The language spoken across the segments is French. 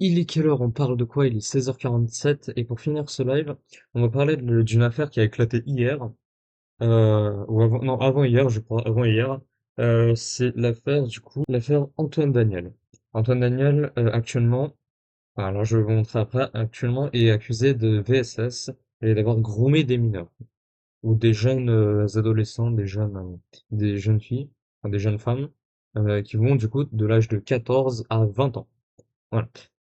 Il est quelle heure? On parle de quoi? Il est 16h47 et pour finir ce live, on va parler d'une affaire qui a éclaté hier, ou avant, non, avant hier, je crois, avant hier. C'est l'affaire, du coup, l'affaire Antoine Daniel. Antoine Daniel, actuellement, enfin, alors je vais vous montrer après, actuellement est accusé de VSS et d'avoir groomé des mineurs, ou des jeunes adolescents, des jeunes filles, enfin, des jeunes femmes, qui vont du coup de l'âge de 14 à 20 ans. Voilà.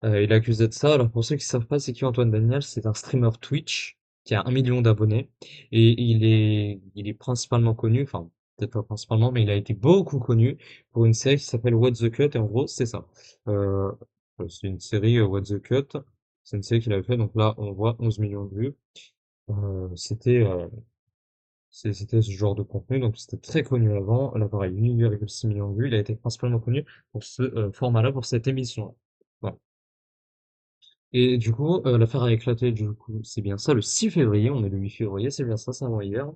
Il est accusé de ça. Alors pour ceux qui savent pas, c'est qui Antoine Daniel? C'est un streamer Twitch qui a 1 million d'abonnés et il est principalement connu, enfin peut-être pas principalement, mais il a été beaucoup connu pour une série qui s'appelle What the Cut. Et en gros, c'est ça. Euh, c'est une série What the Cut. C'est une série qu'il avait fait. Donc là, on voit 11 millions de vues. C'était c'était ce genre de contenu, donc c'était très connu avant. Là, pareil, 1,6 million de vues. Il a été principalement connu pour ce format-là, pour cette émission-là. Voilà. Et du coup, l'affaire a éclaté, du coup, c'est bien ça, le 6 février, on est le 8 février, c'est bien ça, c'est avant hier.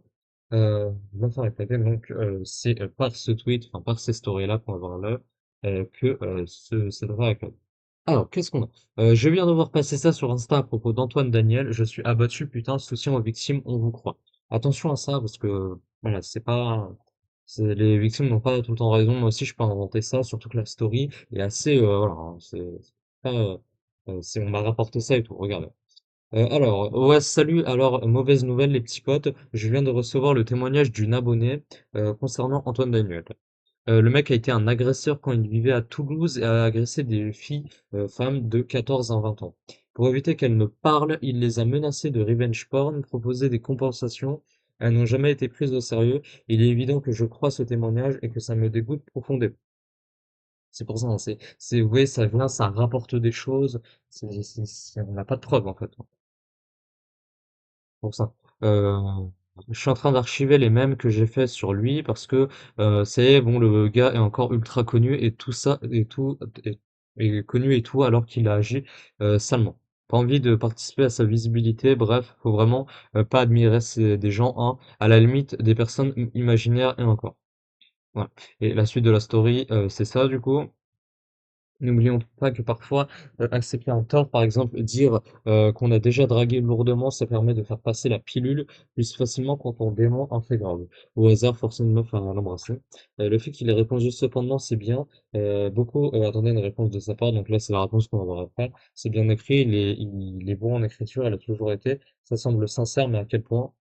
L'affaire a éclaté, donc c'est par ce tweet, enfin par ces stories-là qu'on va voir là, que cette affaire a éclaté. Alors, qu'est-ce qu'on a? Je viens de voir passer ça sur Insta à propos d'Antoine Daniel, je suis abattu, putain, soutien aux victimes, on vous croit. Attention à ça, parce que, voilà, les victimes n'ont pas tout le temps raison, moi aussi je peux inventer ça, surtout que la story est assez, voilà, hein, c'est pas, on m'a rapporté ça et tout, regardez. Alors, ouais, salut. Alors, mauvaise nouvelle, les petits potes. Je viens de recevoir le témoignage d'une abonnée concernant Antoine Daniel. Le mec a été un agresseur quand il vivait à Toulouse et a agressé des filles, femmes de 14 à 20 ans. Pour éviter qu'elles ne parlent, il les a menacées de revenge porn, proposé des compensations. Elles n'ont jamais été prises au sérieux. Il est évident que je crois ce témoignage et que ça me dégoûte profondément. C'est pour ça, hein, ouais, ça vient, ça rapporte des choses. On n'a pas de preuves, en fait, hein, pour ça. Euh, je suis en train d'archiver les mèmes que j'ai fait sur lui parce que, c'est bon, le gars est encore ultra connu et tout ça, et tout, est connu et tout, alors qu'il a agi, salement. Pas envie de participer à sa visibilité, bref, faut vraiment, pas admirer des gens, hein, à la limite, des personnes imaginaires et encore. Voilà. Et la suite de la story, c'est ça, du coup. N'oublions pas que parfois, accepter un tort, par exemple, dire qu'on a déjà dragué lourdement, ça permet de faire passer la pilule plus facilement quand on dément un fait grave. Au hasard, forcer une meuf à l'embrasser. Le fait qu'il ait répondu cependant, c'est bien. Beaucoup attendaient une réponse de sa part, donc là, c'est la réponse qu'on va voir après. C'est bien écrit, il est bon en écriture, elle a toujours été. Ça semble sincère, mais à quel point?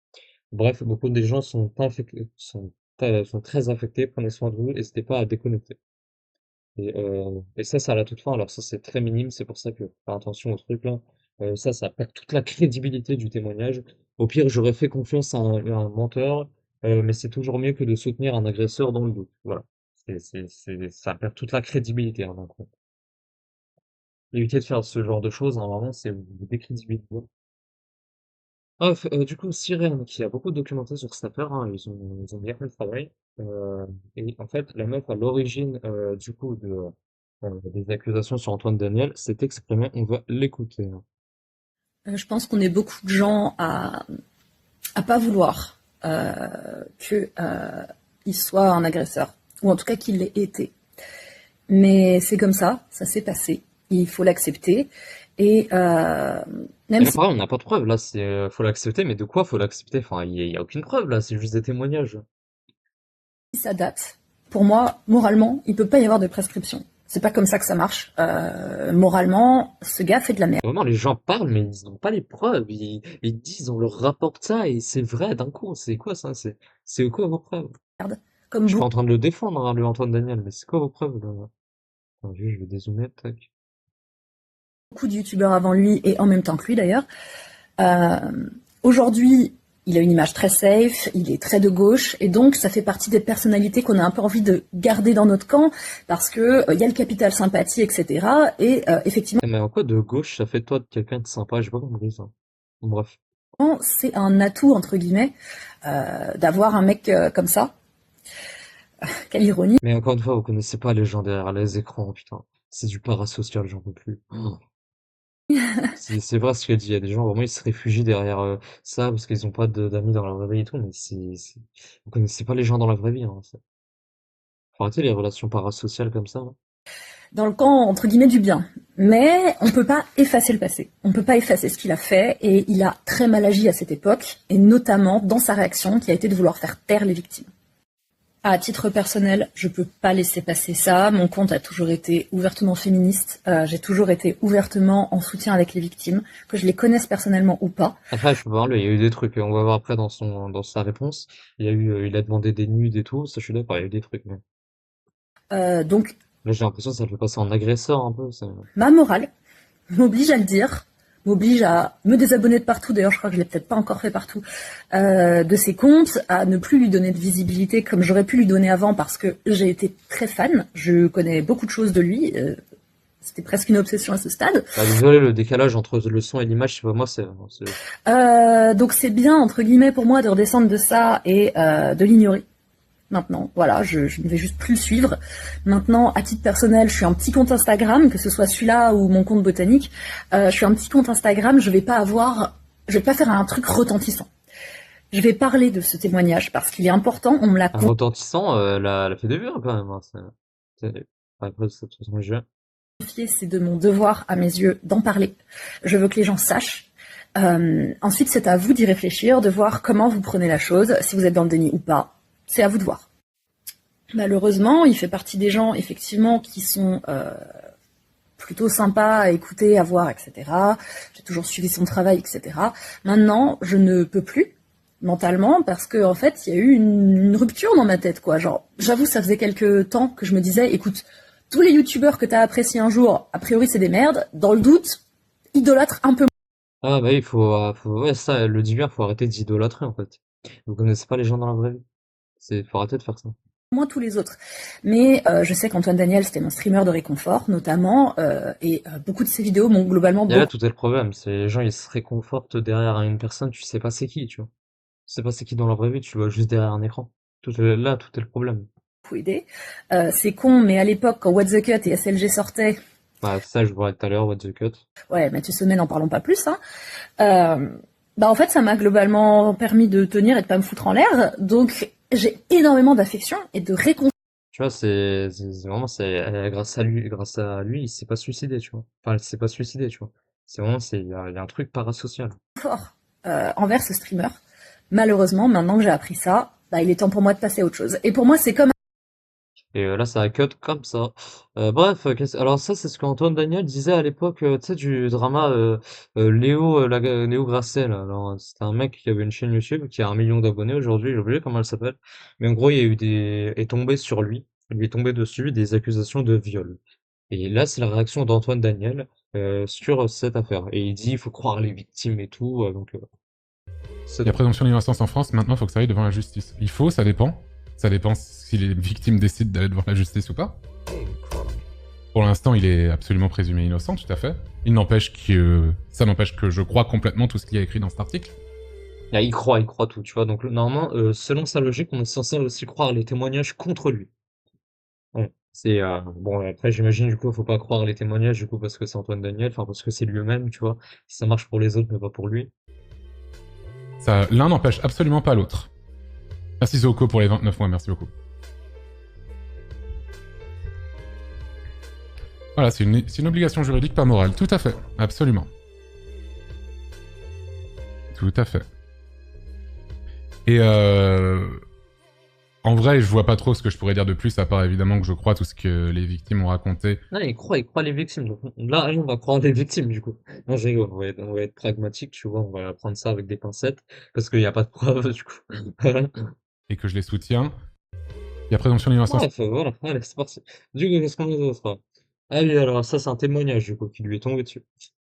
Bref, beaucoup des gens sont très affectés. Prenez soin de vous, n'hésitez pas à déconnecter. Et ça, c'est à la toute fin. Alors ça, c'est très minime, c'est pour ça que faire attention au truc là. Ça perd toute la crédibilité du témoignage. Au pire, j'aurais fait confiance à un menteur, mais c'est toujours mieux que de soutenir un agresseur dans le doute. Voilà. Ça perd toute la crédibilité, hein, donc, évitez de faire ce genre de choses, hein, vraiment, c'est vous décrédibiliser. Bref, du coup, Sirène, qui a beaucoup documenté sur cette affaire, hein, ils ont bien fait le travail. Et en fait, la meuf à l'origine, du coup, des accusations sur Antoine Daniel s'est exprimée. On va l'écouter, hein. Je pense qu'on est beaucoup de gens à pas vouloir que il soit un agresseur, ou en tout cas qu'il l'ait été. Mais c'est comme ça s'est passé. Il faut l'accepter. Et Et même là, si pareil, on n'a pas de preuve. Là, faut l'accepter, mais de quoi faut l'accepter? Enfin, y a aucune preuve, là, c'est juste des témoignages. ça date, pour moi, moralement, il peut pas y avoir de prescription. C'est pas comme ça que ça marche. Moralement, ce gars fait de la Vraiment, les gens parlent, mais ils n'ont pas les preuves. Ils disent, on leur rapporte ça et c'est vrai d'un coup. C'est quoi ça? C'est quoi vos preuves? merde. Comme Je suis pas en train de le défendre, hein, le Antoine Daniel, mais c'est quoi vos preuves, là? Attends, juste, je vais dézoomer, tac. beaucoup de youtubeurs avant lui, et en même temps que lui d'ailleurs, aujourd'hui, il a une image très safe, il est très de gauche, et donc ça fait partie des personnalités qu'on a un peu envie de garder dans notre camp, parce que il y a le capital sympathie, etc. Et effectivement, Mais en quoi de gauche, ça fait de toi de quelqu'un de sympa? J'ai pas compris ça. Bon, bref. c'est un atout, entre guillemets, d'avoir un mec comme ça. Quelle ironie. Mais encore une fois, vous connaissez pas les gens derrière les écrans, putain. C'est du parasocial, j'en peux plus. Oh. C'est vrai ce que dit. Il y a des gens, vraiment, ils se réfugient derrière ça parce qu'ils ont pas d'amis dans la vraie vie et tout, mais vous connaissez pas les gens dans la vraie vie, hein. Faut arrêter les relations parasociales comme ça, hein. dans le camp, entre guillemets, du bien. Mais on peut pas effacer le passé. On peut pas effacer ce qu'il a fait et il a très mal agi à cette époque et notamment dans sa réaction qui a été de vouloir faire taire les victimes. À titre personnel, je peux pas laisser passer ça. Mon compte a toujours été ouvertement féministe. J'ai toujours été ouvertement en soutien avec les victimes, que je les connaisse personnellement ou pas. Après, je peux voir, lui, il y a eu des trucs, et on va voir après dans sa réponse. Il a demandé des nudes et tout, ça je suis d'accord, il y a eu des trucs, mais Donc là j'ai l'impression que ça le fait passer en agresseur un peu, ma morale m'oblige à le dire, m'oblige à me désabonner de partout, d'ailleurs je crois que je l'ai peut-être pas encore fait partout, de ses comptes, à ne plus lui donner de visibilité comme j'aurais pu lui donner avant parce que j'ai été très fan, je connais beaucoup de choses de lui, c'était presque une obsession à ce stade. Bah, désolé, le décalage entre le son et l'image, c'est pas moi, Donc c'est bien, entre guillemets, pour moi de redescendre de ça et de l'ignorer. Maintenant, voilà, je ne vais juste plus le suivre. Maintenant, à titre personnel, je suis un petit compte Instagram, que ce soit celui-là ou mon compte botanique. Je suis un petit compte Instagram, je vais pas faire un truc retentissant. Je vais parler de ce témoignage parce qu'il est important. On me l'a un retentissant, elle a fait des vues, hein, quand même, hein, après, c'est de toute façon, confié, c'est de mon devoir, à mes yeux, d'en parler. Je veux que les gens sachent. Ensuite, c'est à vous d'y réfléchir, de voir comment vous prenez la chose, si vous êtes dans le déni ou pas. C'est à vous de voir. Malheureusement, il fait partie des gens, effectivement, qui sont plutôt sympas à écouter, à voir, etc. J'ai toujours suivi son travail, etc. Maintenant, je ne peux plus mentalement parce que en fait, il y a eu une rupture dans ma tête, quoi. Genre, j'avoue, ça faisait quelques temps que je me disais, écoute, tous les youtubeurs que t'as appréciés un jour, a priori, c'est des merdes. Dans le doute, idolâtre un peu Ah bah oui, ouais, ça, le divers, faut arrêter d'idolâtrer, en fait. Vous connaissez pas les gens dans la vraie vie. Faut arrêter de faire ça. moins tous les autres. Mais je sais qu'Antoine Daniel, c'était mon streamer de réconfort, notamment, et beaucoup de ses vidéos m'ont globalement Et là, beaucoup tout est le problème, c'est les gens, ils se réconfortent derrière une personne, tu sais pas c'est qui, tu vois. Tu sais pas c'est qui dans la vraie vie, tu le vois juste derrière un écran. Tout est le problème. aidé. C'est con, mais à l'époque, quand What the Cut et SLG sortaient, Bah, ça, je vois tout à l'heure, What the Cut. ouais, Mathieu Sommet, n'en parlons pas plus, hein. Bah en fait, ça m'a globalement permis de tenir et de pas me foutre en l'air. Donc, j'ai énormément d'affection et de réconfort Tu vois, vraiment, grâce à lui, il s'est pas suicidé, tu vois. Enfin, il s'est pas suicidé, tu vois. C'est vraiment, il y a un truc parasocial. envers ce streamer. Malheureusement, maintenant que j'ai appris ça, bah, il est temps pour moi de passer à autre chose. Et pour moi, c'est comme Et là, ça a cut comme ça. Bref, alors ça, c'est ce qu'Antoine Daniel disait à l'époque, tu sais, du drama Léo Grasset, là. Alors, c'était un mec qui avait une chaîne YouTube qui a 1 million d'abonnés aujourd'hui, j'ai oublié comment elle s'appelle. Mais en gros, il y a eu est tombé sur lui, il lui est tombé dessus des accusations de viol. Et là, c'est la réaction d'Antoine Daniel sur cette affaire. Et il dit, il faut croire les victimes et tout. Il y a présomption d'innocence en France, maintenant il faut que ça aille devant la justice. Il faut, ça dépend. Ça dépend si les victimes décident d'aller devant la justice ou pas. Pour l'instant, il est absolument présumé innocent, tout à fait. Ça n'empêche que je crois complètement tout ce qu'il y a écrit dans cet article. Là, il croit tout, tu vois. Donc, normalement, selon sa logique, on est censé aussi croire les témoignages contre lui. Ouais. Bon, après, j'imagine, du coup, faut pas croire les témoignages, du coup, parce que c'est Antoine Daniel, enfin, parce que c'est lui-même, tu vois. Ça marche pour les autres, mais pas pour lui. L'un n'empêche absolument pas l'autre. Merci Zoko pour les 29 mois, merci beaucoup. Voilà, c'est une obligation juridique, pas morale. Tout à fait, absolument. Tout à fait. Et en vrai, je vois pas trop ce que je pourrais dire de plus, à part évidemment que je crois tout ce que les victimes ont raconté. Non, il croit les victimes. Donc, là, on va croire les victimes, du coup. Non, je rigole, on va être pragmatique, tu vois, on va prendre ça avec des pincettes, parce qu'il n'y a pas de preuves, du coup. Et que je les soutiens. Il y a présomption d'innocence. Bref, voilà, allez, c'est parti. Du coup, qu'est-ce qu'on a d'autre? Ah oui, alors, ça, c'est un témoignage, du coup, qui lui est tombé dessus.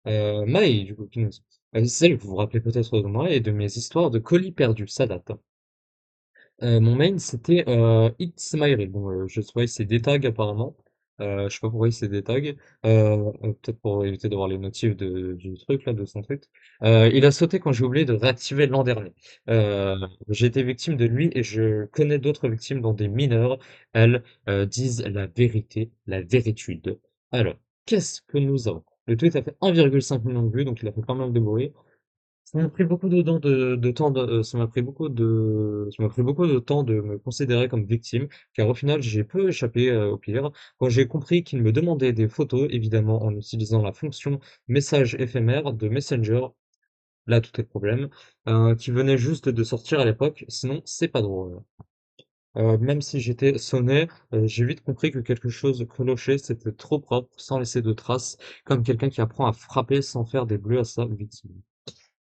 Maï, du coup, qui nous... celle que vous vous rappelez peut-être de moi et de mes histoires de colis perdus, ça date, hein. Mon main, c'était It's My Reel. Bon, je sais pas, c'est des tags apparemment. Je sais pas pourquoi c'est des tags. Peut-être pour éviter d'avoir les notifs du truc là, de son truc. Il a sauté quand j'ai oublié de réactiver l'an dernier. Euh, j'ai été victime de lui et je connais d'autres victimes dont des mineurs. Elles disent la vérité, la véritude. Alors, qu'est-ce que nous avons? Le tweet a fait 1,5 million de vues, donc il a fait pas mal de bruit. Ça m'a pris beaucoup de temps ça m'a pris ça m'a pris beaucoup de temps de me considérer comme victime, car au final, j'ai peu échappé au pire. Quand j'ai compris qu'il me demandait des photos, évidemment en utilisant la fonction message éphémère de Messenger, là tout est le problème, qui venait juste de sortir à l'époque, sinon c'est pas drôle. Même si j'étais sonné, j'ai vite compris que quelque chose clochait, c'était trop propre, sans laisser de traces, comme quelqu'un qui apprend à frapper sans faire des bleus à sa victime.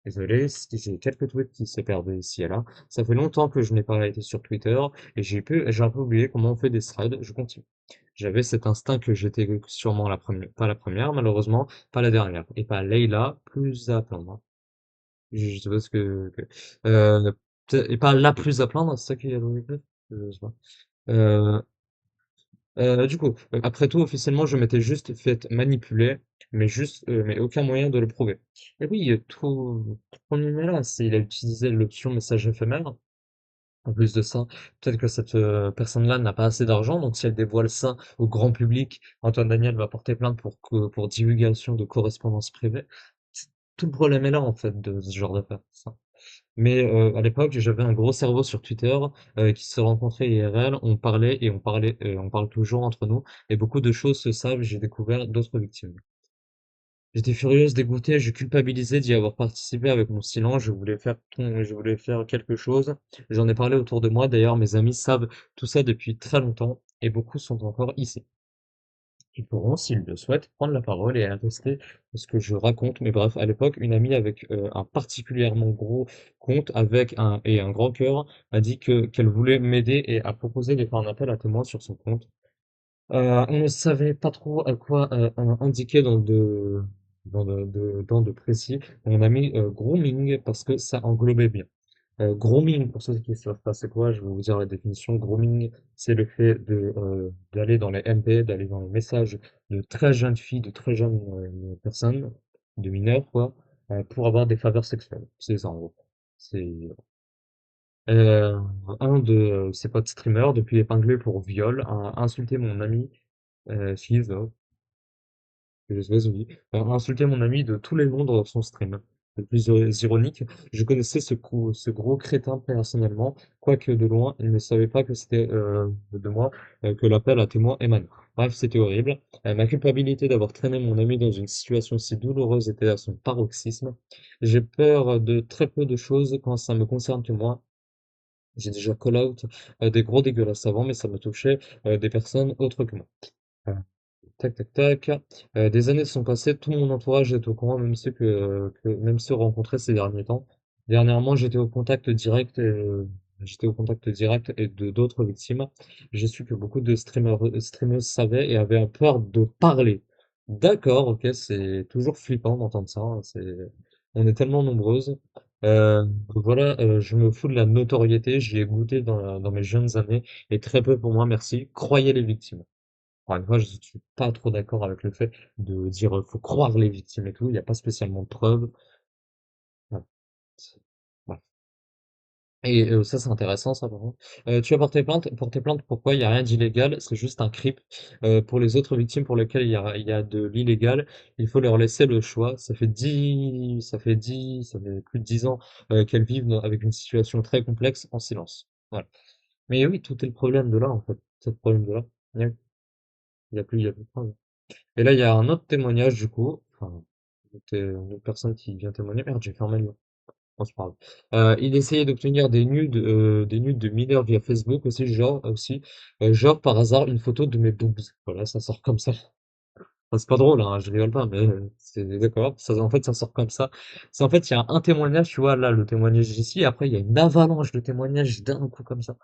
Désolé, j'ai quelques tweets qui s'est perdu ici et là. Ça fait longtemps que je n'ai pas été sur Twitter et j'ai un peu oublié comment on fait des threads. Je continue. J'avais cet instinct que j'étais sûrement la première, pas la première, malheureusement, pas la dernière, et pas Leïla, plus à plaindre. Je suppose euh, et pas la plus à plaindre, c'est ça qui est logique. Je sais pas. Euh, Après tout, officiellement, je m'étais juste fait manipuler, mais aucun moyen de le prouver. Et oui, tout le premier là, c'est il a utilisé l'option message éphémère. En plus de ça, peut-être que cette personne-là n'a pas assez d'argent, donc si elle dévoile ça au grand public, Antoine Daniel va porter plainte pour divulgation de correspondance privée. Tout le problème est là, en fait, de ce genre d'affaires. Mais à l'époque, j'avais un gros cerveau sur Twitter qui se rencontrait IRL, on parle toujours entre nous, et beaucoup de choses se savent, j'ai découvert d'autres victimes. J'étais furieuse, dégoûtée, je culpabilisais d'y avoir participé avec mon silence, je voulais faire quelque chose. J'en ai parlé autour de moi, d'ailleurs mes amis savent tout ça depuis très longtemps, et beaucoup sont encore ici. Ils pourront, s'ils le souhaitent, prendre la parole et attester ce que je raconte. Mais bref, à l'époque, une amie avec un particulièrement gros compte et un grand cœur a dit qu'elle voulait m'aider et a proposé de faire un appel à témoins sur son compte. On ne savait pas trop à quoi indiquer dans de précis. On a mis grooming parce que ça englobait bien. Grooming, pour ceux qui ne savent pas c'est quoi, je vais vous dire la définition. Grooming, c'est le fait d'aller dans les MP, d'aller dans les messages de très jeunes filles, de très jeunes personnes, de mineurs, quoi, pour avoir des faveurs sexuelles. C'est ça, en gros. C'est euh, un de ses potes streamers, depuis épinglé pour viol, a insulté mon ami Fizz, je sais pas si a insulté mon ami de tous les noms dans son stream. Le plus ironique, je connaissais ce gros crétin personnellement, quoique de loin, il ne savait pas que c'était de moi que l'appel à témoin émanait. Bref, c'était horrible. Ma culpabilité d'avoir traîné mon ami dans une situation si douloureuse était à son paroxysme. J'ai peur de très peu de choses quand ça me concerne que moi. J'ai déjà call out des gros dégueulasses avant, mais ça me touchait des personnes autres que moi. Tac, tac, tac. Des années se sont passées, tout mon entourage est au courant, même ceux rencontrés ces derniers temps. Dernièrement, j'étais au contact direct et de d'autres victimes. J'ai su que beaucoup de streameuses savaient et avaient peur de parler. D'accord, ok, c'est toujours flippant d'entendre ça, hein, on est tellement nombreuses. Voilà, je me fous de la notoriété, j'y ai goûté dans mes jeunes années et très peu pour moi, merci. Croyez les victimes. Encore une fois, je suis pas trop d'accord avec le fait de dire faut croire les victimes et tout. Il n'y a pas spécialement de preuves. Ouais, ouais. Et ça, c'est intéressant, ça, par contre. Tu as porté plainte, pourquoi? Il n'y a rien d'illégal, c'est juste un crip. Pour les autres victimes pour lesquelles il y a de l'illégal, il faut leur laisser le choix. Ça fait plus de 10 ans qu'elles vivent avec une situation très complexe en silence. Voilà. Mais oui, tout est le problème de là, en fait. C'est le problème de là. Il y a plus de preuves. Et là, il y a un autre témoignage, du coup. Enfin, une autre personne qui vient témoigner. Merde, j'ai fermé le. On se parle. Il essayait d'obtenir des nudes de mineurs via Facebook aussi, genre par hasard une photo de mes boobs. Voilà, ça sort comme ça. Enfin, c'est pas drôle, hein, je rigole pas, mais c'est d'accord. En fait, ça sort comme ça. En fait, il y a un témoignage, tu vois, là, le témoignage ici. Après, il y a une avalanche de témoignages d'un coup comme ça.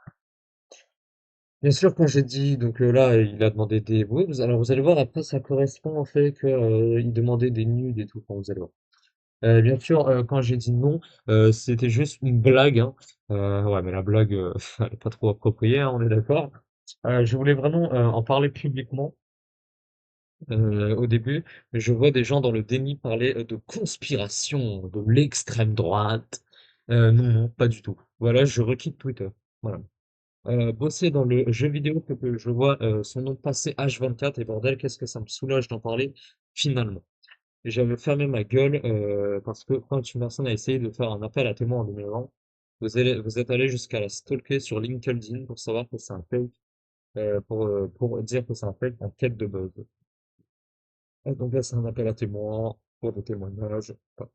Bien sûr, quand j'ai dit, donc là, il a demandé des boobs. Alors, vous allez voir, après, ça correspond au fait que, il demandait des nudes et tout. Enfin, vous allez voir. Bien sûr, quand j'ai dit non, c'était juste une blague, hein. Ouais, mais la blague, elle est pas trop appropriée, hein, on est d'accord. Je voulais vraiment en parler publiquement au début, mais je vois des gens dans le déni parler de conspiration, de l'extrême droite. Non, non, pas du tout. Voilà, je requitte Twitter. Voilà. Bosser dans le jeu vidéo que je vois son nom passer H24 et bordel, qu'est-ce que ça me soulage d'en parler finalement. et j'avais fermé ma gueule parce que quand une personne a essayé de faire un appel à témoin en 2020, vous êtes allé jusqu'à la stalker sur LinkedIn pour savoir que c'est un fake, pour dire que c'est un fake en quête de buzz. Et donc là, c'est un appel à témoins pour des témoignages. Enfin,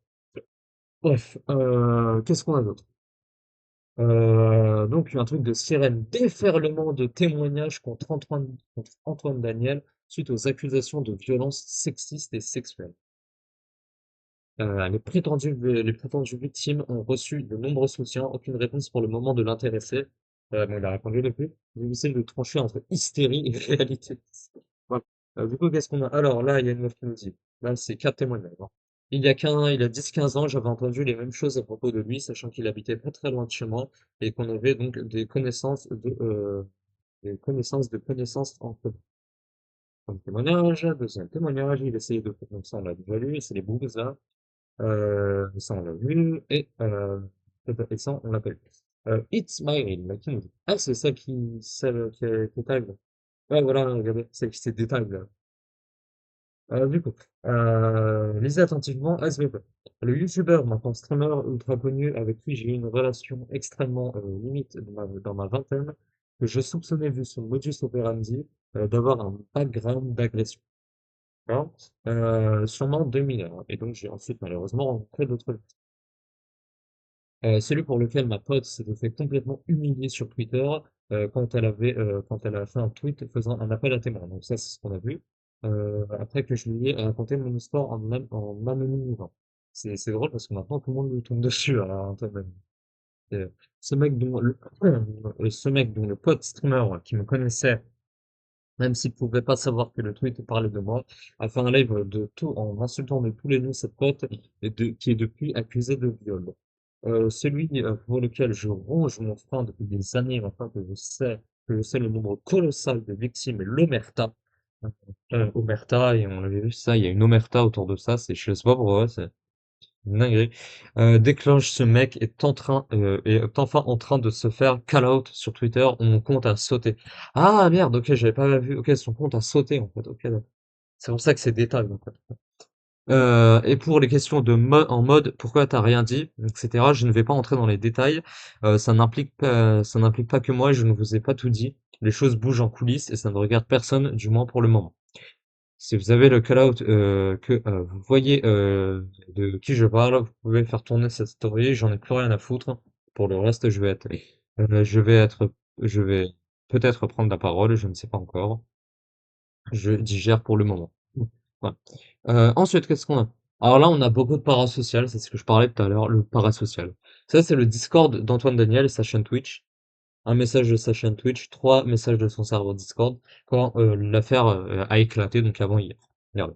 bref, qu'est-ce qu'on a d'autre? Donc un truc de sirène, déferlement de témoignages contre Antoine Daniel suite aux accusations de violences sexistes et sexuelles. Les prétendues victimes ont reçu de nombreux soutiens, aucune réponse pour le moment de l'intéressé. Bon, il a répondu depuis. Difficile de trancher entre hystérie et réalité. Voilà. Du coup, qu'est-ce qu'on a? Alors là, il y a une meuf qui nous dit. Là, c'est 4 témoignages, hein. Il y a 10-15 ans, j'avais entendu les mêmes choses à propos de lui, sachant qu'il habitait pas très loin de chez moi et qu'on avait donc des connaissances entre nous. Premier témoignage, deuxième témoignage, il essayait de, donc ça on l'a déjà lu, c'est les boobs là. Ça, on l'a vu. Et ça, on l'appelle. It's Smile, là, qui nous dit. Ah, c'est celle qui est tag. Ouais, voilà, regardez, celle qui s'est détag, là. Du coup, lisez attentivement SVP. Le youtubeur, maintenant streamer ultra connu, avec qui j'ai eu une relation extrêmement limite dans ma vingtaine, que je soupçonnais, vu son modus operandi, d'avoir un background d'agression. D'accord. Sûrement 2000 heures. Et donc, j'ai ensuite malheureusement rencontré d'autres. Celui pour lequel ma pote s'était fait complètement humilier sur Twitter quand elle a fait un tweet faisant un appel à témoins. Donc ça, c'est ce qu'on a vu. Après que je lui ai raconté mon histoire en anonymisant. C'est drôle parce que maintenant tout le monde lui tombe dessus. Alors, Antoine. Euh, ce mec dont le pote streamer qui me connaissait, même s'il pouvait pas savoir que le tweet parlait de moi, a fait un live de tout en insultant de tous les noms cette pote qui est depuis accusé de viol. Celui pour lequel je ronge mon frein depuis des années, enfin que je sais le nombre colossal de victimes, est l'omerta. Omerta, et on avait vu ça, il y a une omerta autour de ça, je sais pas pourquoi, c'est une dinguerie. Déclenche ce mec est enfin en train de se faire call out sur Twitter, mon compte a sauté. Ah merde, ok, j'avais pas vu, ok, son compte a sauté en fait, ok, d'accord. C'est pour ça que c'est détail en fait. Et pour les questions en mode pourquoi t'as rien dit, etc. Je ne vais pas entrer dans les détails. Ça n'implique pas que moi. Je ne vous ai pas tout dit. Les choses bougent en coulisses et ça ne regarde personne, du moins pour le moment. Si vous avez le call-out que vous voyez de qui je parle, vous pouvez faire tourner cette story. J'en ai plus rien à foutre. Pour le reste, euh, je vais être, je vais peut-être prendre la parole. Je ne sais pas encore. Je digère pour le moment. Voilà. Ensuite, qu'est-ce qu'on a? Alors là, on a beaucoup de parasocial, c'est ce que je parlais tout à l'heure, le parasocial. Ça, c'est le Discord d'Antoine Daniel et sa chaîne Twitch. Un message de sa chaîne Twitch, trois messages de son serveur Discord, quand l'affaire a éclaté, donc avant hier. Regardez.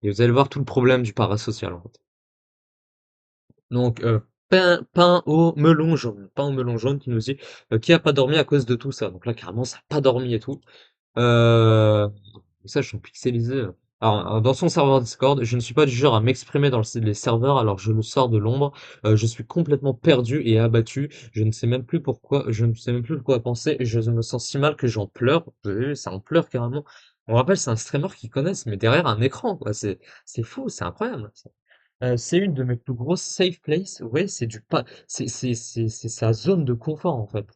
Et vous allez voir tout le problème du parasocial, en fait. Donc, pain au melon jaune qui nous dit qui a pas dormi à cause de tout ça. Donc là, carrément, ça a pas dormi et tout. Euh, Les messages sont pixelisés. Alors, dans son serveur Discord, je ne suis pas du genre à m'exprimer dans les serveurs alors je le sors de l'ombre. Je suis complètement perdu et abattu. Je ne sais même plus quoi penser et je me sens si mal que j'en pleure. Vous avez vu, ça en pleure carrément. On rappelle, c'est un streamer qu'ils connaissent, mais derrière un écran, quoi. C'est fou, c'est incroyable. C'est une de mes plus grosses safe places. Ouais, c'est du pas, c'est sa zone de confort en fait.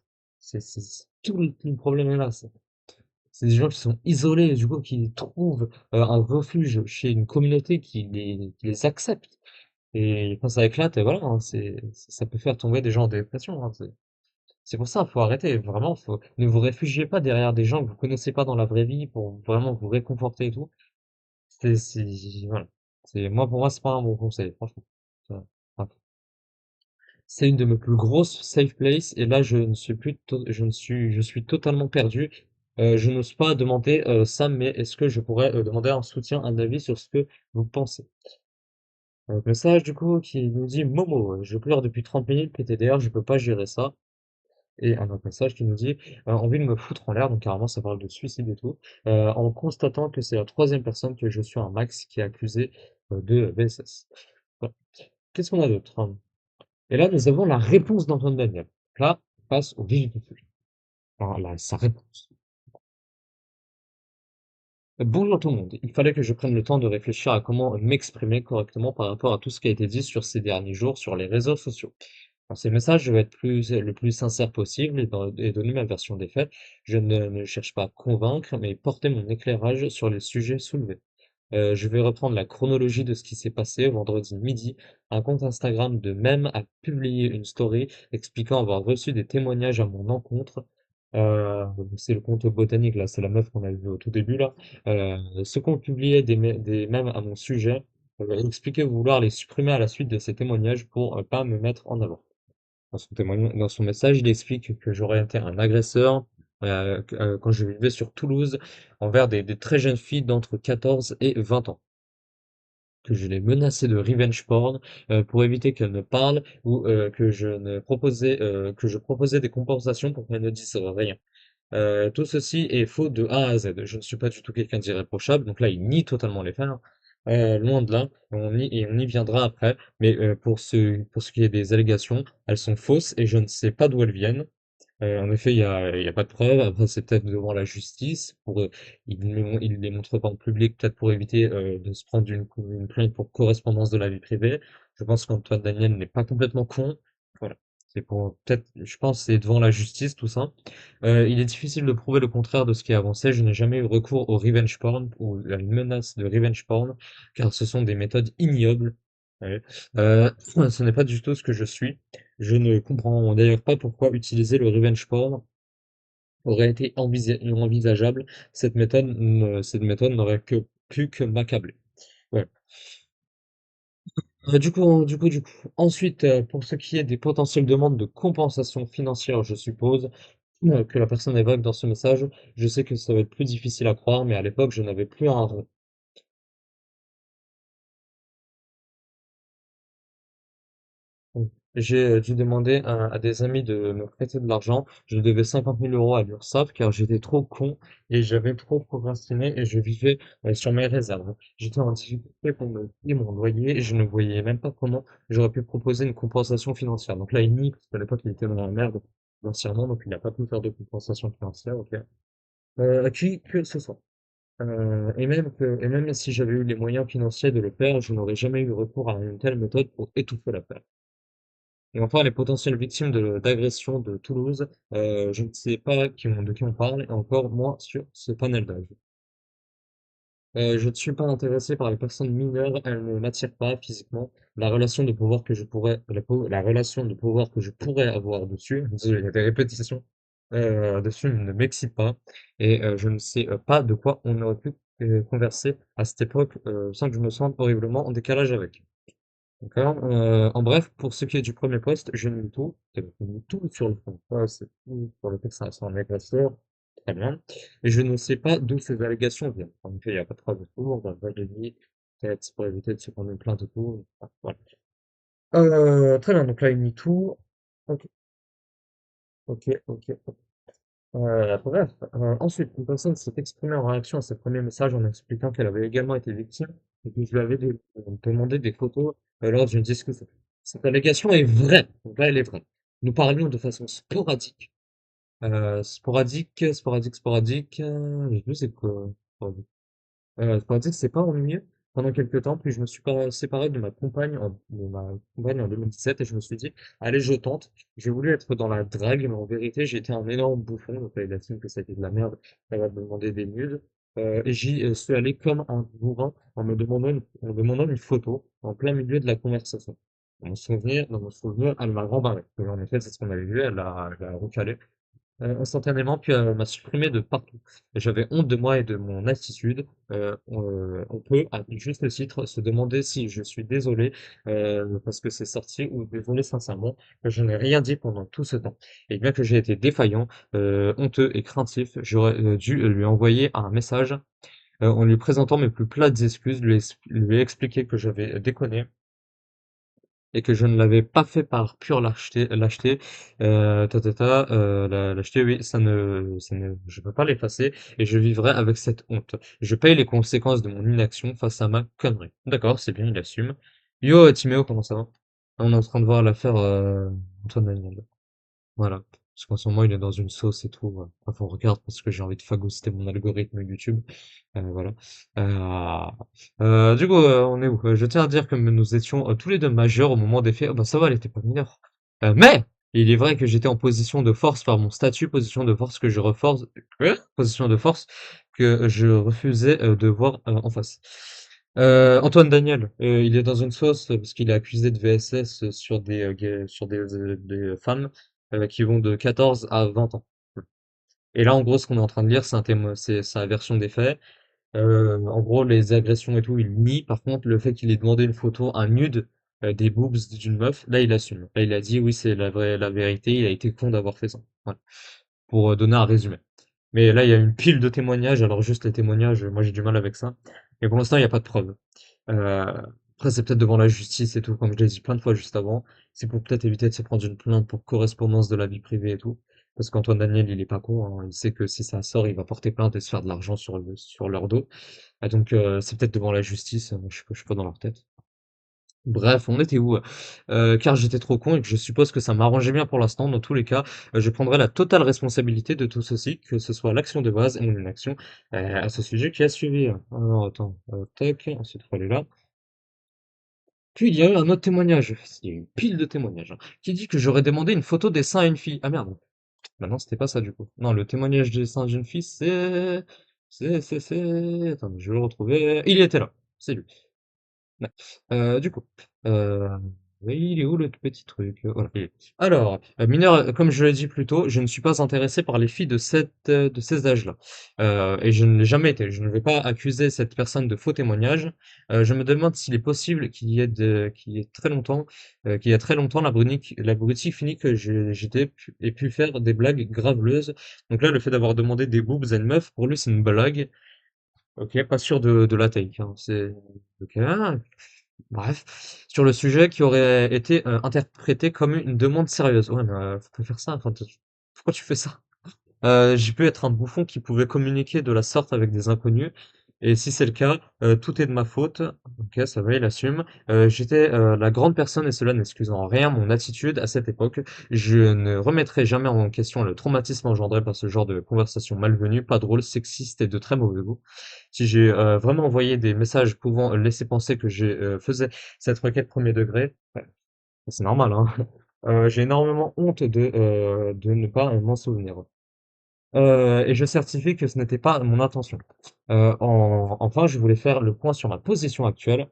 Tout le problème est là. C'est des gens qui sont isolés, du coup, qui trouvent un refuge chez une communauté qui les accepte. Et quand ça éclate, et voilà, hein, ça peut faire tomber des gens en dépression, hein, c'est pour ça, faut arrêter, vraiment, ne vous réfugiez pas derrière des gens que vous connaissez pas dans la vraie vie pour vraiment vous réconforter et tout. Voilà. Pour moi, c'est pas un bon conseil, franchement. Ça- enfin, c'est une de mes plus grosses safe places et là je suis totalement perdu. Je n'ose pas demander ça, mais est-ce que je pourrais demander un soutien, un avis sur ce que vous pensez? Message du coup qui nous dit Momo, je pleure depuis 30 minutes, PTDR, je peux pas gérer ça. Et un autre message qui nous dit envie de me foutre en l'air, donc carrément ça parle de suicide et tout, en constatant que c'est la troisième personne que je suis un max qui est accusé de VSS. Voilà. Qu'est-ce qu'on a d'autre? Et là, nous avons la réponse d'Antoine Daniel. Là, on passe au vif du sujet. Alors là, sa réponse. Bonjour tout le monde. Il fallait que je prenne le temps de réfléchir à comment m'exprimer correctement par rapport à tout ce qui a été dit sur ces derniers jours sur les réseaux sociaux. Dans ces messages, je vais être le plus sincère possible et donner ma version des faits. Je ne cherche pas à convaincre, mais porter mon éclairage sur les sujets soulevés. Je vais reprendre la chronologie de ce qui s'est passé vendredi midi. Un compte Instagram de Mème a publié une story expliquant avoir reçu des témoignages à mon encontre. Euh, c'est le compte botanique là, c'est la meuf qu'on a vu au tout début là. Ce compte publiait des mèmes à mon sujet, expliquait vouloir les supprimer à la suite de ces témoignages pour pas me mettre en avant. Dans son message, il explique que j'aurais été un agresseur quand je vivais sur Toulouse envers des très jeunes filles d'entre 14 et 20 ans, que je les menaçais de revenge porn pour éviter qu'elles ne parlent ou que je proposais des compensations pour qu'elles ne disent rien. Tout ceci est faux de A à Z. Je ne suis pas du tout quelqu'un d'irréprochable, donc là, il nie totalement les faits, hein. Loin de là, et on y viendra après, mais pour ce qui est des allégations, elles sont fausses et je ne sais pas d'où elles viennent. En effet, il y a pas de preuves. Après, c'est peut-être devant la justice. Il les montre pas en public, peut-être pour éviter de se prendre une plainte pour correspondance de la vie privée. Je pense qu'Antoine Daniel n'est pas complètement con. Voilà. C'est pour peut-être, je pense, que c'est devant la justice tout ça. Il est difficile de prouver le contraire de ce qui est avancé. Je n'ai jamais eu recours au revenge porn ou à une menace de revenge porn, car ce sont des méthodes ignobles. Ouais. Ce n'est pas du tout ce que je suis. Je ne comprends d'ailleurs pas pourquoi utiliser le revenge porn aurait été envisageable. Cette méthode n'aurait que pu que m'accabler. Ouais. Du coup. Ensuite, pour ce qui est des potentielles demandes de compensation financière, je suppose que la personne évoque dans ce message, je sais que ça va être plus difficile à croire, mais à l'époque, je n'avais plus un rond. J'ai dû demander à des amis de me prêter de l'argent. Je devais 50 000 € à l'URSSAF car j'étais trop con et j'avais trop procrastiné et je vivais sur mes réserves. J'étais en difficulté pour me payer mon loyer et je ne voyais même pas comment j'aurais pu proposer une compensation financière. Donc là, il nie, parce qu'à l'époque, il était dans la merde financièrement, donc il n'a pas pu faire de compensation financière, ok. À qui que ce soit. Et même si j'avais eu les moyens financiers de le faire, je n'aurais jamais eu recours à une telle méthode pour étouffer l'affaire. Et enfin, les potentielles victimes d'agressions de Toulouse, je ne sais pas de qui on parle, et encore moins sur ce panel d'âge. Je ne suis pas intéressé par les personnes mineures, elles ne m'attirent pas physiquement. La relation de pouvoir que je pourrais avoir dessus, désolé, il y a des répétitions, dessus ne m'excite pas, et je ne sais pas de quoi on aurait pu converser à cette époque, sans que je me sente horriblement en décalage avec. D'accord. En bref, pour ce qui est du premier poste, je nie tout. Je nie tout sur le fond. Ouais, c'est tout sur le fait que ça reste un agresseur. Très bien. Et je ne sais pas d'où ces allégations viennent. En effet, il n'y a pas de preuve de tout. On va pas les nier. Peut-être c'est pour éviter de se prendre une plainte et tout. Enfin, voilà. Très bien. Donc là, il nie tout. Ok, ok. Bref, ensuite, une personne s'est exprimée en réaction à ce premier message en expliquant qu'elle avait également été victime et que je lui avais demandé des photos lors d'une discussion. Cette allégation est vraie, donc là elle est vraie. Nous parlions de façon sporadique, sporadique, je sais plus c'est quoi. Sporadique, c'est pas ennuyeux pendant quelques temps, puis je me suis pas séparé de ma compagne en 2017 et je me suis dit, allez, je tente. J'ai voulu être dans la drague, mais en vérité, j'ai été un énorme bouffon, donc elle estime que ça a été de la merde, elle va me demander des nudes. Et j'y suis allé comme un bourrin en me demandant une photo en plein milieu de la conversation. Dans mon souvenir, elle m'a rembarré. En effet, c'est ce qu'on avait vu, elle a recalé instantanément, puis m'a supprimé de partout. Et j'avais honte de moi et de mon attitude. On peut, à juste titre, se demander si je suis désolé parce que c'est sorti ou désolé sincèrement que je n'ai rien dit pendant tout ce temps. Et bien que j'ai été défaillant, honteux et craintif, j'aurais dû lui envoyer un message en lui présentant mes plus plates excuses, lui expliquer que j'avais déconné et que je ne l'avais pas fait par pure lâcheté, lâcheté, oui, je peux pas l'effacer et je vivrai avec cette honte. Je paye les conséquences de mon inaction face à ma connerie. D'accord, c'est bien, il assume. Yo, Timéo, comment ça va? On est en train de voir l'affaire Antoine Daniel. Voilà. Parce qu'en ce moment, il est dans une sauce et tout. Enfin, on regarde parce que j'ai envie de phagocyter mon algorithme YouTube. Voilà. Euh, du coup, on est où? Je tiens à dire que nous étions tous les deux majeurs au moment des faits. Oh, bah ça va, elle était pas mineure. Mais il est vrai que j'étais en position de force par mon statut, position de force que je reforce, position de force que je refusais de voir en face. Antoine Daniel, il est dans une sauce parce qu'il est accusé de VSS sur des femmes qui vont de 14 à 20 ans. Et là, en gros, ce qu'on est en train de lire, c'est sa version des faits. En gros, les agressions et tout, il nie. Par contre, le fait qu'il ait demandé une photo, un nude, des boobs d'une meuf, là, il assume. Là, il a dit, oui, c'est la vérité, il a été con d'avoir fait ça. Voilà. Pour donner un résumé. Mais là, il y a une pile de témoignages, alors juste les témoignages, moi j'ai du mal avec ça. Mais pour l'instant, il n'y a pas de preuves. Euh, Après, c'est peut-être devant la justice et tout, comme je l'ai dit plein de fois juste avant. C'est pour peut-être éviter de se prendre une plainte pour correspondance de la vie privée et tout. Parce qu'Antoine Daniel, il est pas con, hein. Il sait que si ça sort, il va porter plainte et se faire de l'argent sur leur dos. Ah, donc, c'est peut-être devant la justice, je suis pas dans leur tête. Bref, on était où? Car j'étais trop con et que je suppose que ça m'arrangeait bien pour l'instant. Dans tous les cas, je prendrai la totale responsabilité de tout ceci, que ce soit l'action de base et mon inaction, à ce sujet qui a suivi. Alors attends, tac, ensuite faut aller là. Puis il y a eu un autre témoignage, il y a eu une pile de témoignages, hein, qui dit que j'aurais demandé une photo des seins à une fille. Ah merde, bah non, c'était pas ça du coup. Non, le témoignage des seins d'une fille, Attends, je vais le retrouver. Il était là, c'est lui. Ouais. Du coup, heu, oui, il est où le petit truc? Voilà, il est alors, mineur, comme je l'ai dit plus tôt, je ne suis pas intéressé par les filles de ces âges-là, et je ne l'ai jamais été. Je ne vais pas accuser cette personne de faux témoignages. Je me demande s'il est possible qu'il y ait très longtemps, l'abruti fini que j'étais ait pu faire des blagues graveleuses. Donc là, le fait d'avoir demandé des boobs à une meuf, pour lui, c'est une blague. OK, pas sûr de la take, hein, c'est OK. Bref, sur le sujet qui aurait été interprété comme une demande sérieuse. Ouais, mais faut pas faire ça. Enfin, pourquoi tu fais ça? J'ai pu être un bouffon qui pouvait communiquer de la sorte avec des inconnus. Et si c'est le cas, tout est de ma faute. Ok, ça va, il assume. J'étais la grande personne et cela n'excuse en rien mon attitude à cette époque. Je ne remettrai jamais en question le traumatisme engendré par ce genre de conversation malvenue, pas drôle, sexiste et de très mauvais goût. Si j'ai vraiment envoyé des messages pouvant laisser penser que je faisais cette requête premier degré, ouais, c'est normal, hein. J'ai énormément honte de ne pas m'en souvenir. Et je certifie que ce n'était pas mon intention. Enfin, je voulais faire le point sur ma position actuelle.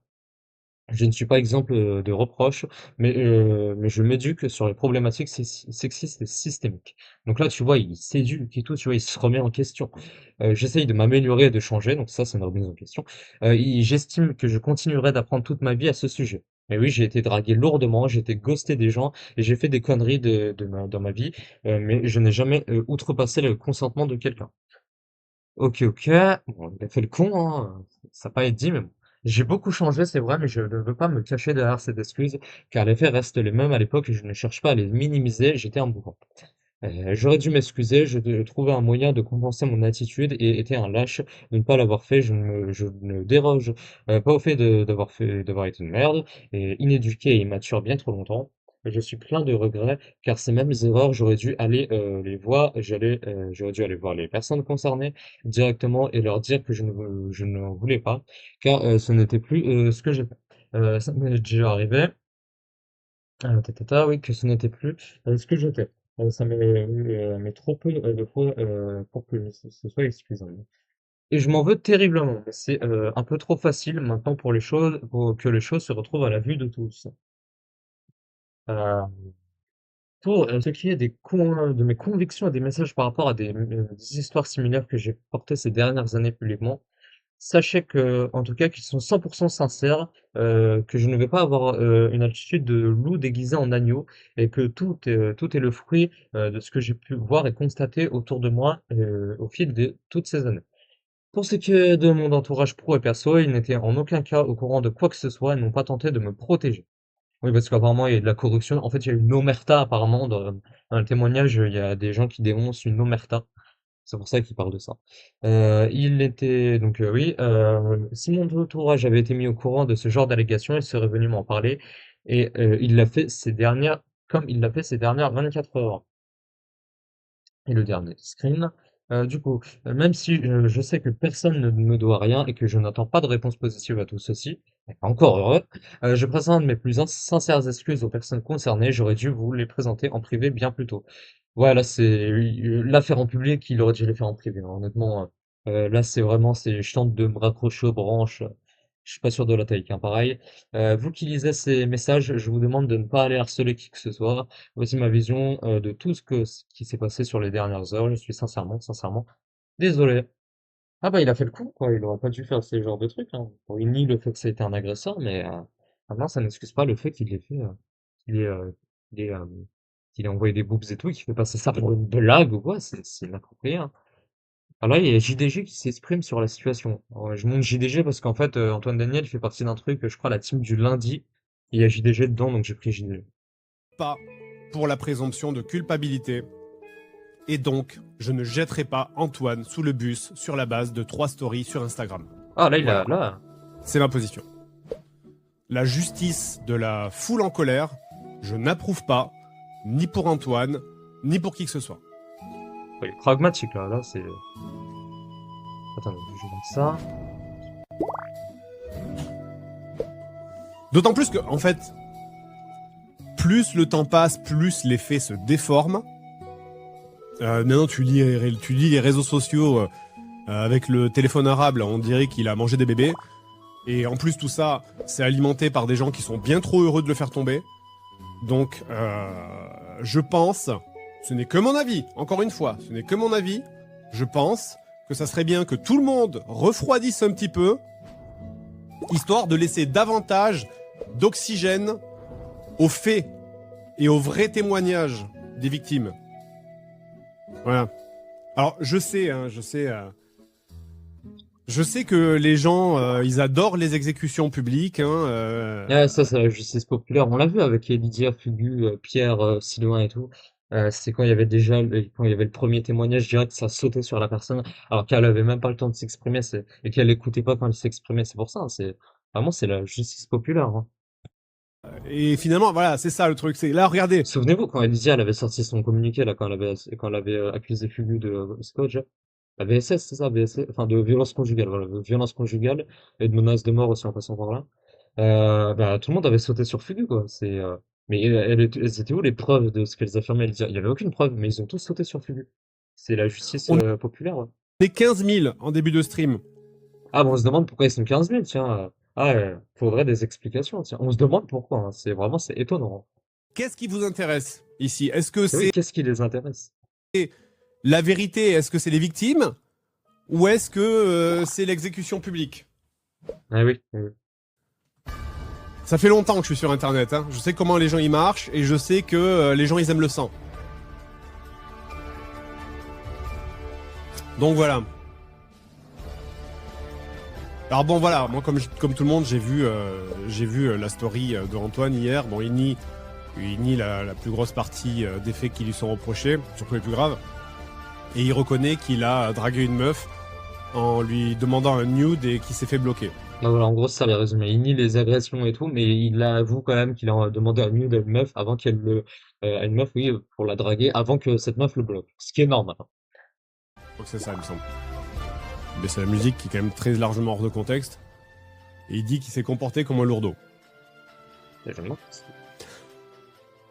Je ne suis pas exemple de reproches, mais je m'éduque sur les problématiques sexistes et systémiques. Donc là, tu vois, il s'éduque et tout, tu vois, il se remet en question. J'essaye de m'améliorer et de changer, donc ça, c'est une remise en question. J'estime que je continuerai d'apprendre toute ma vie à ce sujet. Mais oui, j'ai été dragué lourdement, j'ai été ghosté des gens et j'ai fait des conneries dans ma vie, mais je n'ai jamais outrepassé le consentement de quelqu'un. Ok, ok. Bon, il a fait le con, hein. Ça n'a pas été dit, mais bon. J'ai beaucoup changé, c'est vrai, mais je ne veux pas me cacher derrière cette excuse, car les faits restent les mêmes à l'époque et je ne cherche pas à les minimiser, j'étais un bourrin. J'aurais dû m'excuser, je devais trouver un moyen de compenser mon attitude et était un lâche de ne pas l'avoir fait. Je ne déroge pas au fait d'avoir été une merde et inéduqué et immature bien trop longtemps. Je suis plein de regrets car ces mêmes erreurs, j'aurais dû aller voir les personnes concernées directement et leur dire que je ne voulais pas car ce n'était plus ce que j'ai fait. Ça m'est déjà arrivé. Oui, que ce n'était plus ce que j'étais. Ça m'est mais trop peu de fois pour que ce soit excusable. Et je m'en veux terriblement. Mais c'est un peu trop facile maintenant pour que les choses se retrouvent à la vue de tous. Euh, pour ce qui est de mes convictions et des messages par rapport à des histoires similaires que j'ai portées ces dernières années publiquement, sachez que, en tout cas, qu'ils sont 100% sincères, que je ne vais pas avoir une attitude de loup déguisé en agneau et que tout est le fruit de ce que j'ai pu voir et constater autour de moi au fil de toutes ces années. Pour ce qui est de mon entourage pro et perso, ils n'étaient en aucun cas au courant de quoi que ce soit et n'ont pas tenté de me protéger. Oui, parce qu'apparemment, il y a de la corruption. En fait, il y a une omerta, apparemment, dans le témoignage, il y a des gens qui dénoncent une omerta. C'est pour ça qu'il parle de ça. Il était donc oui, si mon entourage avait été mis au courant de ce genre d'allégations, il serait venu m'en parler et il l'a fait ces dernières 24 heures. Et le dernier screen. Du coup, même si je sais que personne ne me doit rien et que je n'attends pas de réponse positive à tout ceci, et encore heureux, je présente mes plus sincères excuses aux personnes concernées. J'aurais dû vous les présenter en privé bien plus tôt. Voilà, c'est l'affaire en public, il aurait dû les faire en privé, hein. Honnêtement, là, c'est je tente de me raccrocher aux branches. Je suis pas sûr de la taille, hein, pareil. Vous qui lisez ces messages, je vous demande de ne pas aller harceler qui que ce soit. Voici ma vision de tout ce qui s'est passé sur les dernières heures. Je suis sincèrement désolé. Ah bah il a fait le coup, quoi. Il aurait pas dû faire ce genre de trucs, hein. Bon, il nie le fait que ça a été un agresseur, mais maintenant ça n'excuse pas le fait qu'il ait fait, qu'il ait, qu'il ait, qu'il ait envoyé des boobs et tout, et qu'il fait passer ça pour une blague ou quoi. C'est inapproprié, hein. Alors là, il y a JDG qui s'exprime sur la situation. Alors, je monte JDG parce qu'en fait, Antoine Daniel fait partie d'un truc, je crois, la team du lundi. Et il y a JDG dedans, donc j'ai pris JDG. Pas pour la présomption de culpabilité. Et donc, je ne jetterai pas Antoine sous le bus sur la base de 3 stories sur Instagram. Ah, là, Voilà. là. C'est ma position. La justice de la foule en colère, je n'approuve pas, ni pour Antoine, ni pour qui que ce soit. Il est pragmatique, là. Là, c'est. Attendez, je monte ça. D'autant plus que, en fait, plus le temps passe, plus les faits se déforment. Maintenant, tu lis les réseaux sociaux avec le téléphone arabe, là, on dirait qu'il a mangé des bébés. Et en plus, tout ça, c'est alimenté par des gens qui sont bien trop heureux de le faire tomber. Donc, je pense, ce n'est que mon avis, encore une fois, ce n'est que mon avis, je pense que ça serait bien que tout le monde refroidisse un petit peu, histoire de laisser davantage d'oxygène aux faits et aux vrais témoignages des victimes. Voilà. Alors, je sais que les gens, ils adorent les exécutions publiques. Ouais, ça, c'est la justice populaire. On l'a vu avec Lydia, Fugu, Pierre, Sylvain et tout. C'est quand il y avait quand il y avait le premier témoignage direct, ça sautait sur la personne, alors qu'elle avait même pas le temps de s'exprimer, et qu'elle écoutait pas quand elle s'exprimait. C'est pour ça, hein, c'est la justice populaire, hein. Et finalement, voilà, c'est ça le truc. C'est là, regardez. Souvenez-vous quand Lydia, elle avait sorti son communiqué, là, quand elle avait accusé Fugu de, c'est quoi déjà? La VSS, c'est ça, VSS, enfin, de violence conjugale, voilà, de violence conjugale, et de menace de mort aussi en passant par là. Bah, tout le monde avait sauté sur Fugu, quoi. Mais elles étaient où les preuves de ce qu'elles affirmaient? Il y avait aucune preuve, mais ils ont tous sauté sur Fugu. C'est la justice On populaire, ouais. est 15 000 en début de stream. Ah, bon, on se demande pourquoi ils sont 15 000, tiens. Faudrait des explications, tiens. On se demande pourquoi, hein. C'est étonnant, hein. Qu'est-ce qui vous intéresse ici? Est-ce que Et oui, c'est qu'est-ce qui les intéresse? la vérité? Est-ce que c'est les victimes? Ou est-ce que c'est l'exécution publique? Ah oui, oui, oui. Ça fait longtemps que je suis sur Internet. Hein. Je sais comment les gens y marchent et je sais que les gens ils aiment le sang. Donc voilà. Alors bon voilà, moi comme tout le monde, j'ai vu la story de Antoine hier. Bon, il nie la plus grosse partie des faits qui lui sont reprochés, surtout les plus graves. Et il reconnaît qu'il a dragué une meuf en lui demandant un nude et qu'il s'est fait bloquer. Bah voilà, en gros, c'est ça les résumés. Il nie les agressions et tout, mais il avoue quand même qu'il a demandé un nude à une meuf avant à une meuf, oui, pour la draguer, avant que cette meuf le bloque. Ce qui est normal, hein. Je crois que c'est ça, il me semble. Mais c'est la musique qui est quand même très largement hors de contexte. Et il dit qu'il s'est comporté comme un lourdeau. Et je me demande.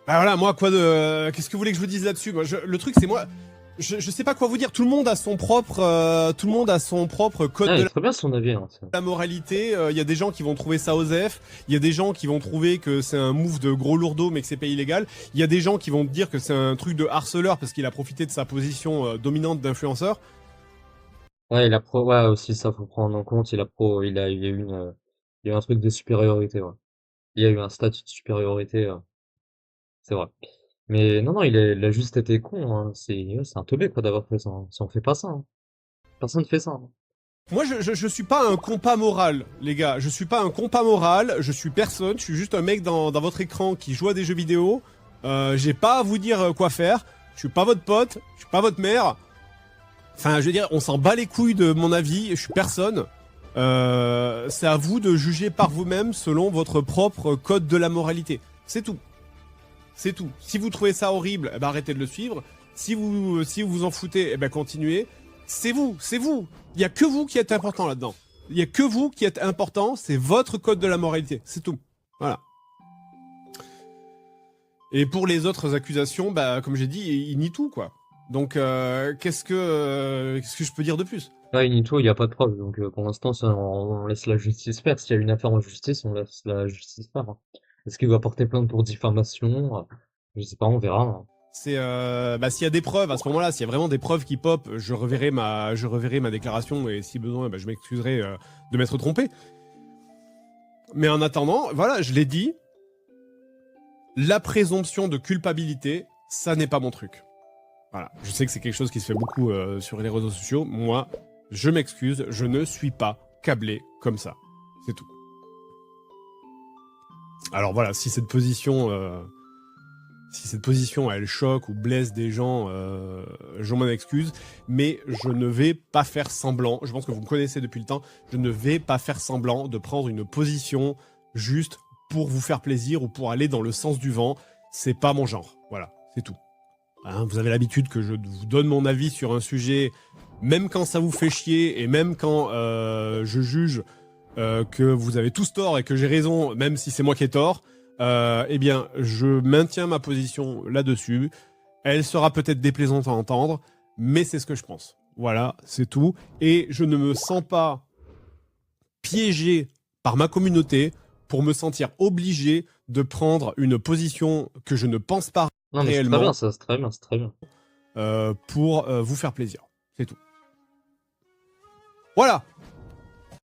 Bah voilà, moi, qu'est-ce que vous voulez que je vous dise là-dessus? Moi, le truc, c'est moi... Je sais pas quoi vous dire. Tout le monde a son propre code Ah, de il ferait bien son avis, hein, ça. la moralité. Il y a des gens qui vont trouver ça osef. Il y a des gens qui vont trouver que c'est un move de gros lourdeau, mais que c'est pas illégal. Il y a des gens qui vont dire que c'est un truc de harceleur parce qu'il a profité de sa position dominante d'influenceur. Ouais, ouais, aussi, ça faut prendre en compte. Il y a eu il y a eu un truc de supériorité, ouais. Il y a eu un statut de supériorité, c'est vrai. Mais non, non, il a juste été con, hein. C'est un teubé, quoi, d'avoir fait ça, hein. Si on fait pas ça, hein. Personne ne fait ça, hein. Moi, je suis pas un compas moral, les gars. Je suis pas un compas moral. Je suis personne. Je suis juste un mec dans votre écran qui joue à des jeux vidéo. J'ai pas à vous dire quoi faire. Je suis pas votre pote. Je suis pas votre mère. Enfin, je veux dire, on s'en bat les couilles de mon avis. Je suis personne. C'est à vous de juger par vous-même selon votre propre code de la moralité. C'est tout. C'est tout. Si vous trouvez ça horrible, eh ben arrêtez de le suivre. Si vous vous en foutez, eh ben continuez. C'est vous. Il y a que vous qui êtes important là-dedans. Il y a que vous qui êtes important. C'est votre code de la moralité. C'est tout. Voilà. Et pour les autres accusations, bah comme j'ai dit, ils nient tout quoi. Donc qu'est-ce que je peux dire de plus? Là, Inito, il n'y a pas de preuve, donc pour l'instant, on laisse la justice faire. S'il y a une affaire en justice, on laisse la justice faire, hein. Est-ce qu'il va porter plainte pour diffamation? Je sais pas, on verra, hein. C'est bah s'il y a des preuves à ce moment-là, s'il y a vraiment des preuves qui pop, je reverrai ma déclaration et si besoin, bah, je m'excuserai de m'être trompé. Mais en attendant, voilà, je l'ai dit, la présomption de culpabilité, ça n'est pas mon truc. Voilà, je sais que c'est quelque chose qui se fait beaucoup sur les réseaux sociaux. Moi, je m'excuse, je ne suis pas câblé comme ça. C'est tout. Alors voilà, si cette position elle choque ou blesse des gens, je m'en excuse, mais je ne vais pas faire semblant, je pense que vous me connaissez depuis le temps, je ne vais pas faire semblant de prendre une position juste pour vous faire plaisir ou pour aller dans le sens du vent. C'est pas mon genre. Voilà, c'est tout. Hein, vous avez l'habitude que je vous donne mon avis sur un sujet, même quand ça vous fait chier et même quand je juge que vous avez tous tort et que j'ai raison, même si c'est moi qui ai tort. Eh bien, je maintiens ma position là-dessus. Elle sera peut-être déplaisante à entendre, mais c'est ce que je pense. Voilà, c'est tout. Et je ne me sens pas piégé par ma communauté pour me sentir obligé de prendre une position que je ne pense pas Non, mais c'est très réellement bien, ça, c'est très bien, c'est très bien. pour vous faire plaisir. C'est tout. Voilà.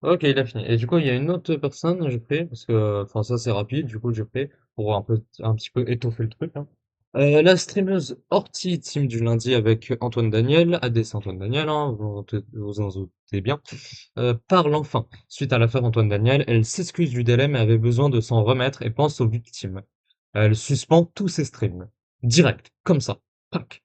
Ok, il a fini. Et du coup, il y a une autre personne, j'ai pris, parce que, enfin, ça c'est rapide, du coup, j'ai pris, pour un petit peu étoffer le truc, hein. La streameuse Horty Team du lundi avec Antoine Daniel, ADC Antoine Daniel, hein, vous en doutez bien, parle enfin. Suite à l'affaire Antoine Daniel, elle s'excuse du délai mais avait besoin de s'en remettre et pense aux victimes. Elle suspend tous ses streams. Direct, comme ça. Pac.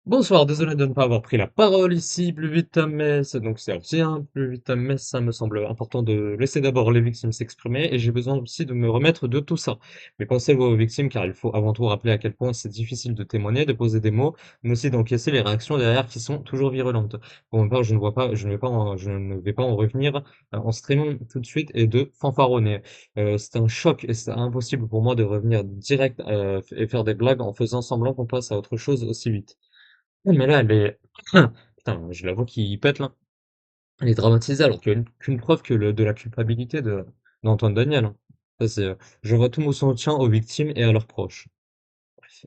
Bonsoir, désolé de ne pas avoir pris la parole ici plus vite, mais c'est donc c'est aussi un plus vite, mais ça me semble important de laisser d'abord les victimes s'exprimer et j'ai besoin aussi de me remettre de tout ça. Mais pensez-vous aux victimes car il faut avant tout rappeler à quel point c'est difficile de témoigner, de poser des mots, mais aussi d'encaisser les réactions derrière qui sont toujours virulentes. Pour ma part, je ne vais pas en revenir en streamant tout de suite et de fanfaronner. C'est un choc et c'est impossible pour moi de revenir direct et faire des blagues en faisant semblant qu'on passe à autre chose aussi vite. Non, mais là, elle est... Putain, j'ai la voix qui pète là. Elle est dramatisée alors qu'il n'y a qu'une preuve de la culpabilité d'Antoine Daniel, hein. Ça, je vois tout mon soutien aux victimes et à leurs proches. Bref,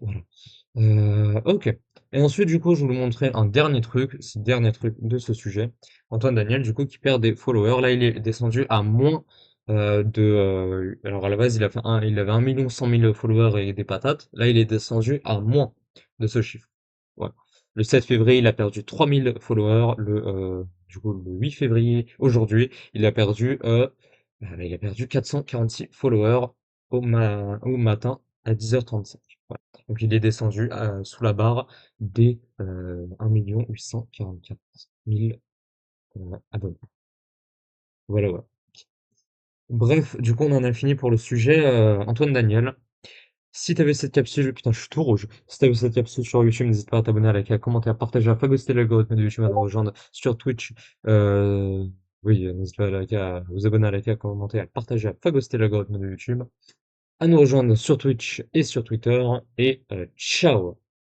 voilà. Ok. Et ensuite, du coup, je vais vous montrer un dernier truc, c'est le dernier truc de ce sujet. Antoine Daniel, du coup, qui perd des followers. Là, il est descendu à moins alors, à la base, il avait 1 100 000 followers et des patates. Là, il est descendu à moins de ce chiffre. Ouais. Le 7 février, il a perdu 3000 followers. Du coup, le 8 février, aujourd'hui, il a perdu 446 followers au matin à 10h35. Voilà. Donc, il est descendu sous la barre des 1 844 000 abonnés. Voilà, voilà. Bref, du coup, on en a fini pour le sujet. Antoine Daniel. Si t'avais cette capsule, putain, je suis tout rouge. Si t'avais cette capsule sur YouTube, n'hésite pas à t'abonner, à liker, à commenter, à partager, à phagocyter l'algorithme de YouTube, à nous rejoindre sur Twitch. Euh, oui, n'hésite pas à liker, à vous abonner, à liker, à commenter, à partager, à phagocyter l'algorithme de YouTube, à nous rejoindre sur Twitch et sur Twitter. Et ciao!